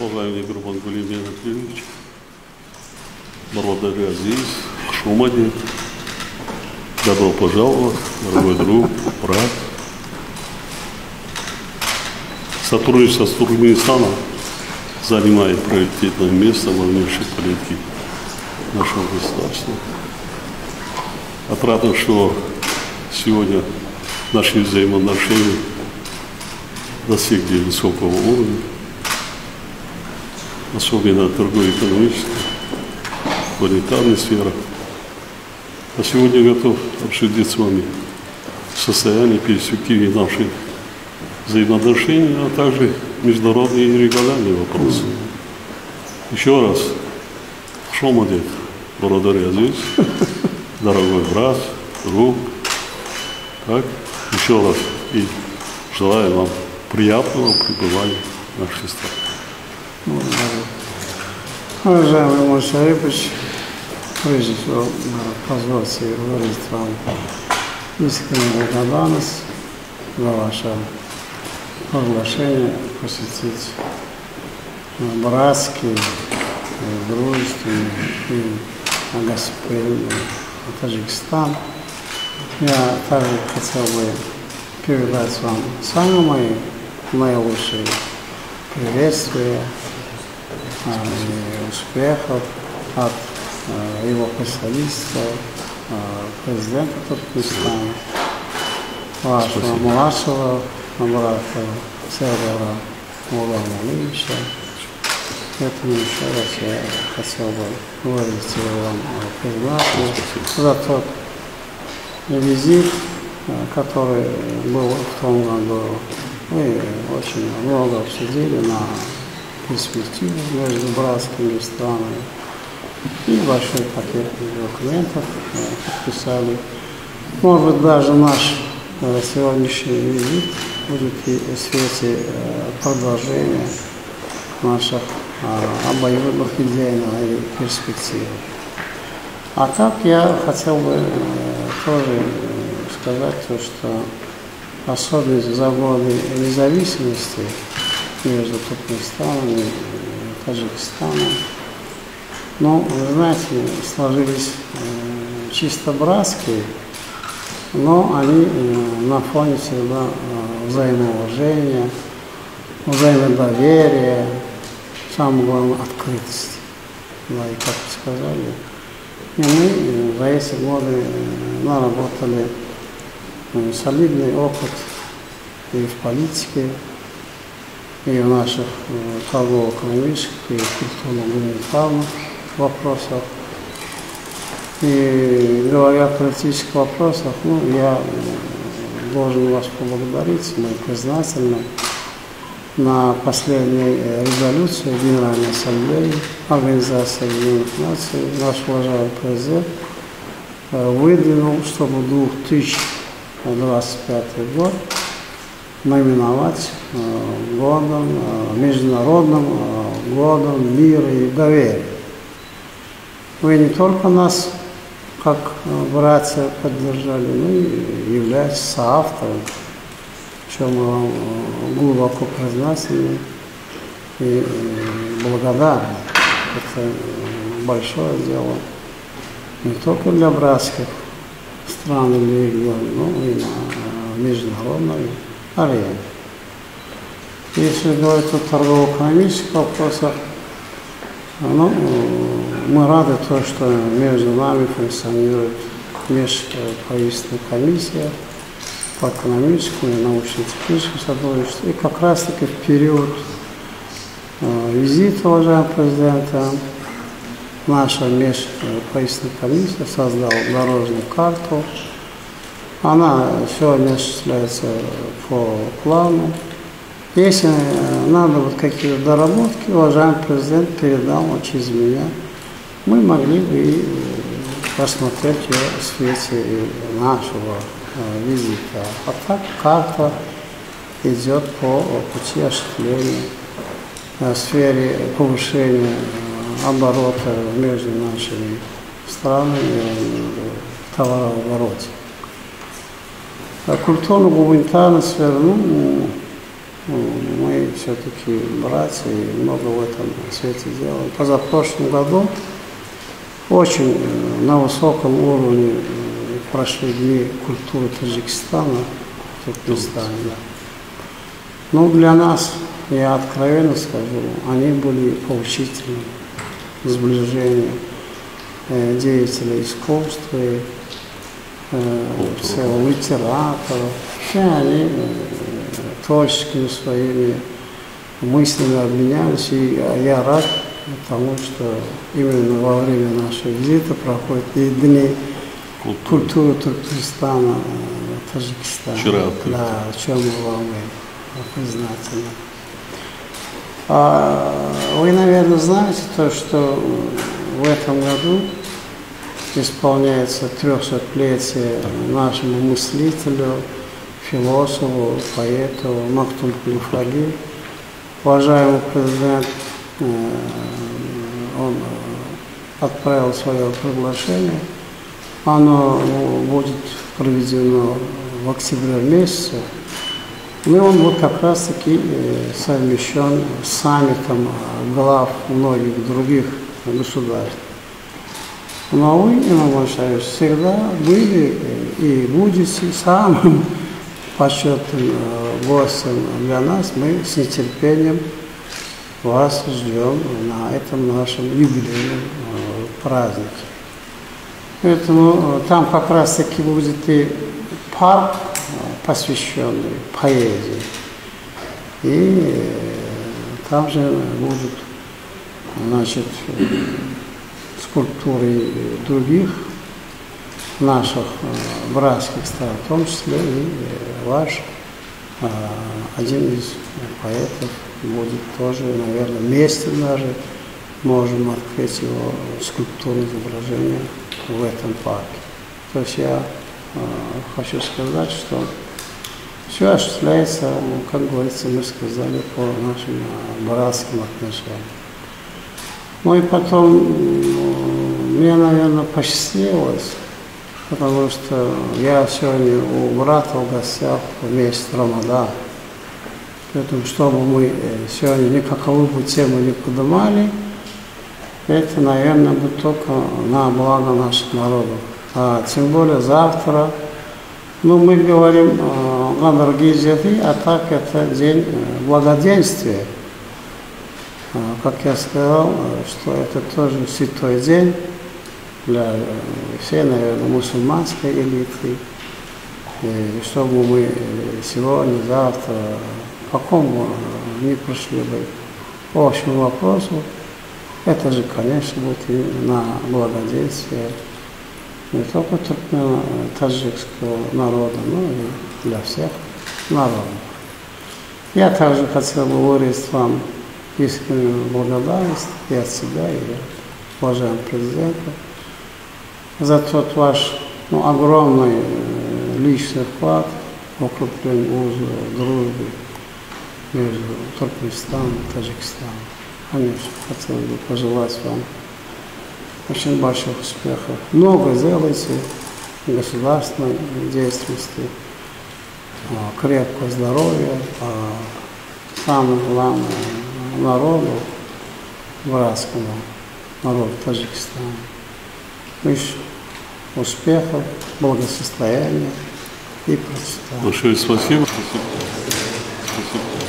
уважаемый Гурбангулы Анатольевич, Барвадари Азиз, Хшумади, добро пожаловать, дорогой друг, брат. Сотрудничество с Туркменистаном занимает приоритетное место во внешней политике нашего государства. Отрадно, что сегодня наши взаимоотношения достигли высокого уровня, особенно торгово-экономической, гуманитарной сферы. А сегодня готов обсудить с вами состояние, перспективы наших взаимоотношений, а также международные и региональные вопросы. Еще раз, Шомадет, Барвадари Азиз, дорогой брат, друг. Так, еще раз и желаю вам приятного пребывания в нашей стране. Уважаемый Мой Шарипович, прежде всего позвольте выразить вам искреннюю благодарность за ваше приглашение посетить братский, дружественный и гостеприимный Таджикистан. Я также хотел бы передать вам самые мои наилучшие приветствия и успехов от его представительства, президента Туркменистана, вашего младшего брата Сердара Мулана Алиевича. Поэтому еще раз я хотел бы выразить вам признательность за тот визит, который был в том году. Мы очень много обсудили на перспективу между братскими странами и большой пакет документов подписали. Может быть, даже наш сегодняшний визит будет и в свете продолжения наших обоюдных идейных перспектив. А так я хотел бы тоже сказать то, что особенно за годы независимости между Туркменистаном и Таджикистаном, ну, вы знаете, сложились чисто братские, но они на фоне всегда взаимоуважения, взаимодоверия, самое главное, открытости. Да, и как вы сказали, и мы за эти годы наработали солидный опыт и в политике, и в наших торгово-экономических и культурно-гуманитарных вопросах. И говоря о политических вопросах, ну, я должен вас поблагодарить, мы признательны. На последней резолюции Генеральной Ассамблеи Организации Объединенных Наций наш уважаемый президент выдвинул, чтобы 2025 год наименовать годом, международным годом мира и доверия. Вы не только нас, как братья, поддержали, но и являетесь соавтором, в чем мы вам глубоко признательны и благодарны. Это большое дело не только для братских стран или регионов, но и на международной арене. Если говорить о торгово-экономических вопросах, ну, мы рады то, что между нами функционирует межправительственная комиссия по экономическому и научно-техническому сотрудничеству. И как раз-таки в период визита уважаемого президента наша межправительственная комиссия создала дорожную карту. Она сегодня осуществляется по плану. Если надо вот какие-то доработки, уважаемый президент передал через меня, мы могли бы и посмотреть ее в свете нашего визита. А так карта идет по пути осуществления в сфере повышения оборота между нашими странами в товарообороте. Культурно-гуманитарная сфера, ну, мы все-таки братья и много в этом свете делаем. Позапрошлом году очень на высоком уровне прошли дни культуры Таджикистана в Туркменистане. Да. Ну, для нас, я откровенно скажу, они были поучительны, сближение деятелей искусства, целого литераторов. Все они творческими своими мыслями обменялись, и я рад тому, что именно во время нашего визита проходят и дни культуры Туркменистана, Таджикистана. Вчера открыто. Да, о чем мы вам признательны. Вы, наверное, знаете то, что в этом году исполняется 300-летие нашему мыслителю, философу, поэту Махтум Кулифали. Уважаемый президент, он отправил свое приглашение. Оно будет проведено в октябре месяце. Ну и он вот как раз-таки совмещен с саммитом глав многих других государств. Но вы, Имам Ашаевич, всегда были и будете самым почетным гостем для нас. Мы с нетерпением вас ждем на этом нашем юбилейном празднике. Поэтому там как раз-таки будет и парк, посвященный поэзии. И там же будут, значит, скульптуры других наших братских стран, в том числе и ваш, один из поэтов будет тоже, наверное, вместе даже можем открыть его скульптурное изображение в этом парке. То есть я хочу сказать, что все осуществляется, как говорится, мы сказали, по нашим братским отношениям. Ну и потом мне, наверное, посчастливилось, потому что я сегодня у брата в гостях в месяц Рамадан. Поэтому, чтобы мы сегодня никакую бы тему не поднимали, это, наверное, будет только на благо наших народов. А тем более завтра, ну, мы говорим на другие дни, а так это день благоденствия. Как я сказал, что это тоже святой день для всей, наверное, мусульманской элиты. И чтобы мы сегодня, завтра, по какому не пришли бы по общему вопросу, это же, конечно, будет и на благоденствие не только таджикского народа, но и для всех народов. Я также хотел бы выразить вам искреннюю благодарность и от себя, и от уважаемого президента за тот ваш огромный личный вклад в укрепление узов дружбы между Туркменистаном и Таджикистаном. Конечно, хотел бы пожелать вам очень больших успехов. Много делайте государственной деятельности, крепкого здоровья, самое главное народу, братскому народу Таджикистана. Лишь успехов, благосостояния и процветания. Большое спасибо. Спасибо.